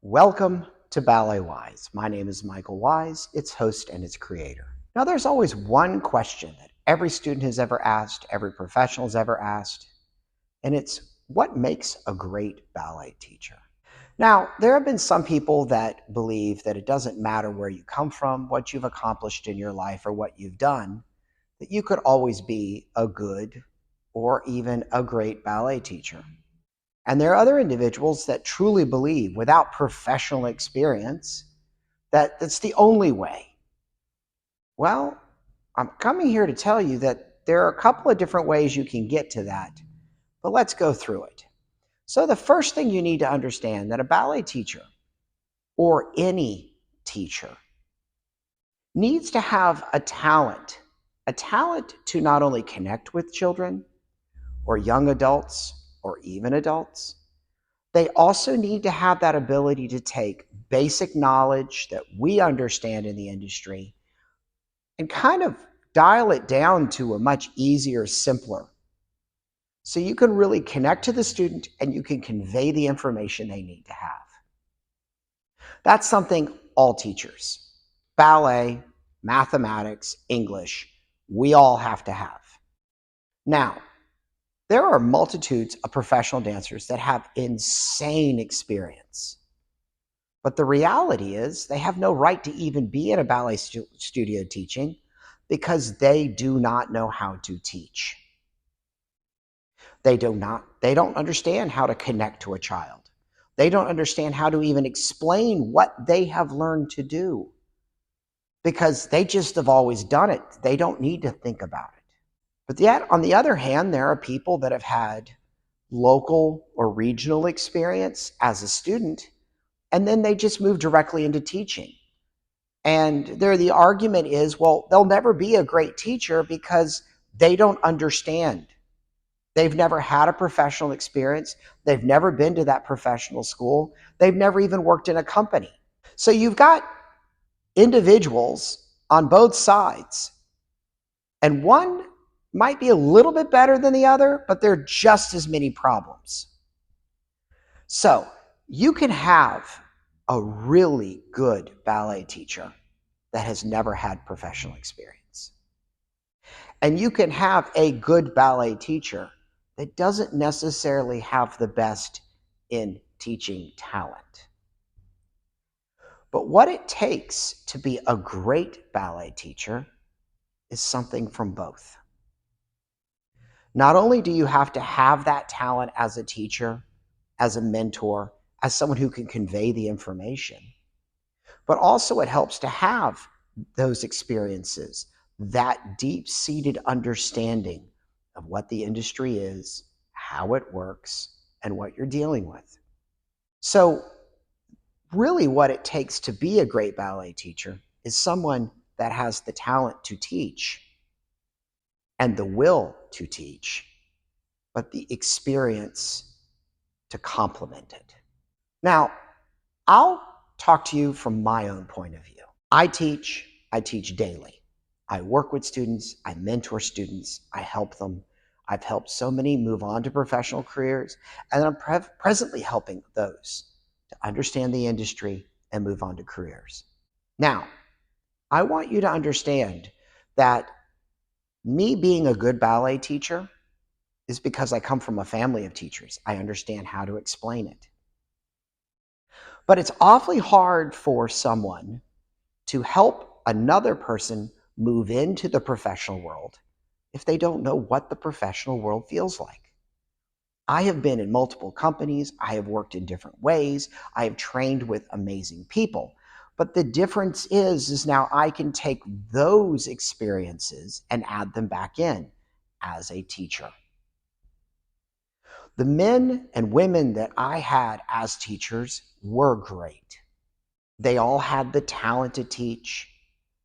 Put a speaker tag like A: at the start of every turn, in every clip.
A: Welcome to BalletWise. My name is Michael Wise, its host and its creator. Now, there's always one question that every student has ever asked, every professional has ever asked, and it's what makes a great ballet teacher? Now, there have been some people that believe that it doesn't matter where you come from, what you've accomplished in your life, or what you've done, that you could always be a good or even a great ballet teacher. And there are other individuals that truly believe, without professional experience, that that's the only way. Well, I'm coming here to tell you that there are a couple of different ways you can get to that, but let's go through it. So the first thing you need to understand that a ballet teacher or any teacher needs to have a talent to not only connect with children or young adults or even adults. They also need to have that ability to take basic knowledge that we understand in the industry and kind of dial it down to a much easier, simpler. So you can really connect to the student and you can convey the information they need to have. That's something all teachers, ballet, mathematics, English, we all have to have. Now, there are multitudes of professional dancers that have insane experience. But the reality is they have no right to even be in a ballet studio teaching because they do not know how to teach. They don't understand how to connect to a child. They don't understand how to even explain what they have learned to do because they just have always done it. They don't need to think about it. But yet, on the other hand, there are people that have had local or regional experience as a student, and then they just move directly into teaching. And the argument is, well, they'll never be a great teacher because they don't understand. They've never had a professional experience. They've never been to that professional school. They've never even worked in a company. So you've got individuals on both sides, and one might be a little bit better than the other, but there are just as many problems. So you can have a really good ballet teacher that has never had professional experience. And you can have a good ballet teacher that doesn't necessarily have the best in teaching talent. But what it takes to be a great ballet teacher is something from both. Not only do you have to have that talent as a teacher, as a mentor, as someone who can convey the information, but also it helps to have those experiences, that deep-seated understanding of what the industry is, how it works, and what you're dealing with. So really what it takes to be a great ballet teacher is someone that has the talent to teach and the will to teach, but the experience to complement it. Now, I'll talk to you from my own point of view. I teach daily. I work with students, I mentor students, I help them. I've helped so many move on to professional careers, and I'm presently helping those to understand the industry and move on to careers. Now, I want you to understand that me being a good ballet teacher is because I come from a family of teachers. I understand how to explain it. But it's awfully hard for someone to help another person move into the professional world if they don't know what the professional world feels like. I have been in multiple companies. I have worked in different ways. I have trained with amazing people. But the difference is now I can take those experiences and add them back in as a teacher. The men and women that I had as teachers were great. They all had the talent to teach.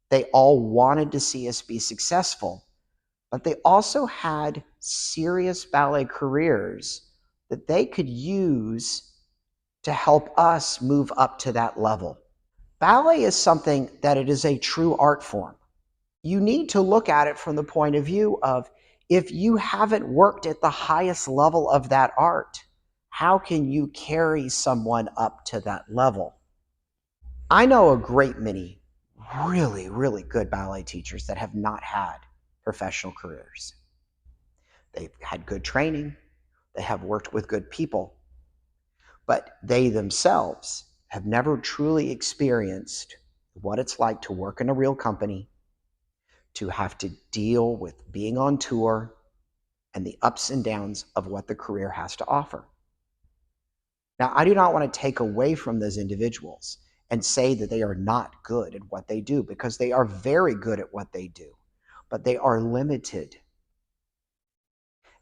A: They all wanted to see us be successful, but they also had serious ballet careers that they could use to help us move up to that level. Ballet is something that it is a true art form. You need to look at it from the point of view of if you haven't worked at the highest level of that art, How can you carry someone up to that level? I know a great many really, really good ballet teachers that have not had professional careers. They've had good training, they have worked with good people, but they themselves have never truly experienced what it's like to work in a real company, to have to deal with being on tour and the ups and downs of what the career has to offer. Now, I do not want to take away from those individuals and say that they are not good at what they do, because they are very good at what they do, but they are limited.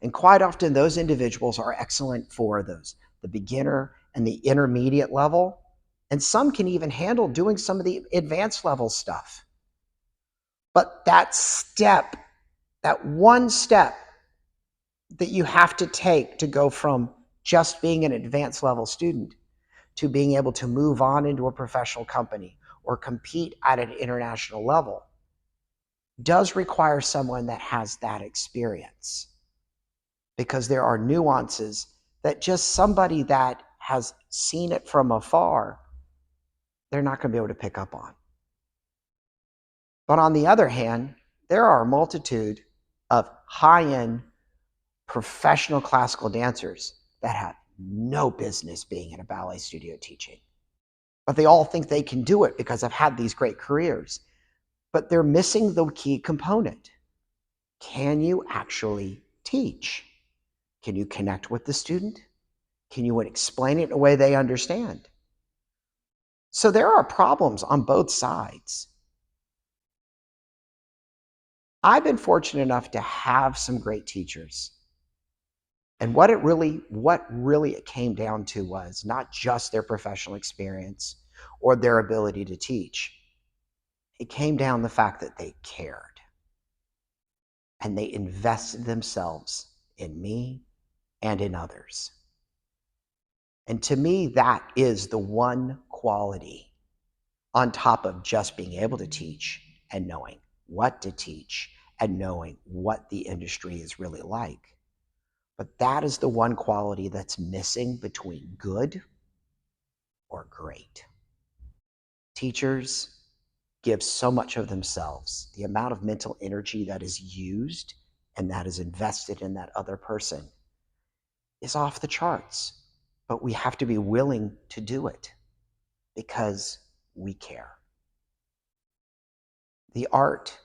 A: And quite often those individuals are excellent for the beginner and the intermediate level. And some can even handle doing some of the advanced level stuff. But that step, that one step that you have to take to go from just being an advanced level student to being able to move on into a professional company or compete at an international level does require someone that has that experience, because there are nuances that just somebody that has seen it from afar, they're not going to be able to pick up on. But on the other hand, there are a multitude of high-end professional classical dancers that have no business being in a ballet studio teaching. But they all think they can do it because I've had these great careers. But they're missing the key component. Can you actually teach? Can you connect with the student? Can you explain it in a way they understand? So there are problems on both sides. I've been fortunate enough to have some great teachers. And what really it came down to was not just their professional experience or their ability to teach. It came down to the fact that they cared and they invested themselves in me and in others. And to me, that is the one quality on top of just being able to teach and knowing what to teach and knowing what the industry is really like. But that is the one quality that's missing between good or great. Teachers give so much of themselves. The amount of mental energy that is used and that is invested in that other person is off the charts. But we have to be willing to do it because we care. The art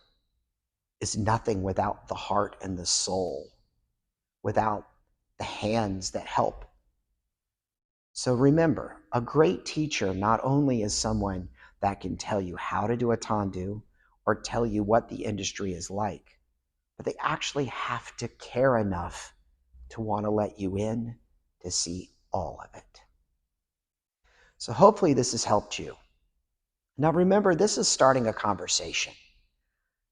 A: is nothing without the heart and the soul, without the hands that help. So remember, a great teacher not only is someone that can tell you how to do a tendu or tell you what the industry is like, but they actually have to care enough to want to let you in to see all of it. So hopefully this has helped you. Now remember, this is starting a conversation.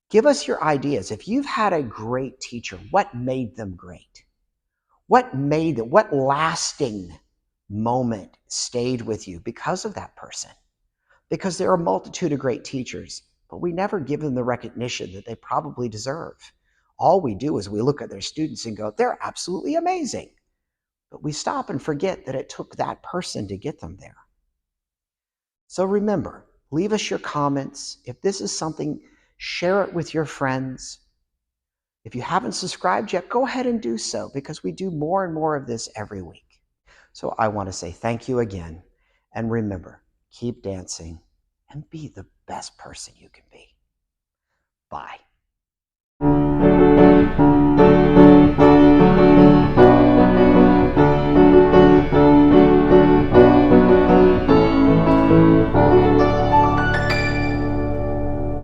A: Give us your ideas. If you've had a great teacher, what made them great? What lasting moment stayed with you because of that person? Because there are a multitude of great teachers, but we never give them the recognition that they probably deserve. All we do is we look at their students and go, they're absolutely amazing. But we stop and forget that it took that person to get them there. So remember, leave us your comments. If this is something, share it with your friends. If you haven't subscribed yet, go ahead and do so, because we do more and more of this every week. So I want to say thank you again. And remember, keep dancing and be the best person you can be. Bye.